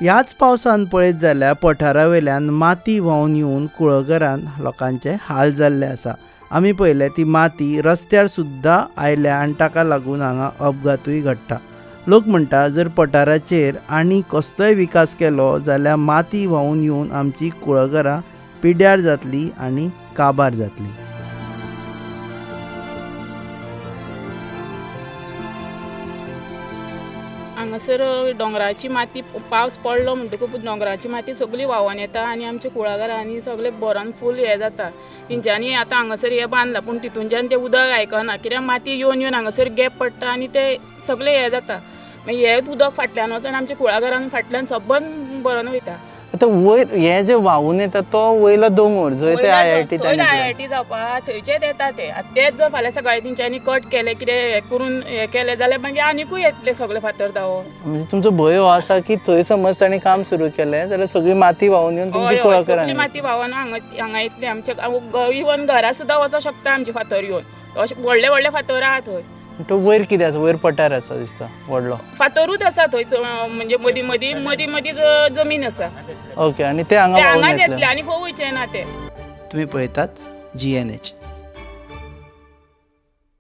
ह्याच पावसान पळयत जाल्यार पठारावेल्यान माती व्हांवन येवन कुळगरान लोकांचे हाल जाल्ले आसा। आमी पळयले ती माती रस्त्यार सुद्दां आयल्या आनी ताका लागून हांगा अपघातूय घडटा। लोक म्हणटा जर पठाराचेर आनी कसलोय विकास केलो जाल्यार माती व्हांवन येवन आमची कुळगरां पिड्ड्यार जातली आनी काबार जातली। हांगासर दोंगराची माती पावस पडलो म्हणटकूच दोंगराची माती सगळी व्हांवून येता आनी आमच्या कुळागरांनी सगळे बोरान फूल हे जाता। तेंच्यांनी आतां हांगासर हे बांदला पूण तितूनच्यान ते उदक आयकना, कित्याक माती येवन येवन हांगासर गॅप पडटा आनी ते सगळे हे जाता। मागीर हें उदक फाटल्यान वचून आमच्या कुळागरान फाटल्यान सबंद बरोवन वयता। आतां वयर हे जे व्हांवून येता तो वयलो दोंगर जंय ते IIT जावपा थंयचेच येता ते। आतां तेच जर फाल्यां सकाळीं तेंच्यांनी कट केले कितें हे करून हे केलें जाल्यार मागीर आनीकूय येतले सगळे फातर दावो। म्हणजे तुमचो भंय हो आसा की थंय समज ताणें काम सुरू केलें जाल्यार सगळी माती व्हांवून येवन तुमची कुळागरां माती व्हांवून हांगा येतली। आमच्या इवन घरा सुद्दां वचोंक शकता आमचे फातर येवन। अशे व्हडले व्हडले फातर आहा थंय। तो वयर कितें आसा? वयर पठार आसा दिसता व्हडलो? फातरूच आसा थंय, म्हणजे मदीं जमीन आसा। ओके, आनी ते हांगा येतले आनी खंय वयचे ना ते। तुम्ही पळयतात GNH।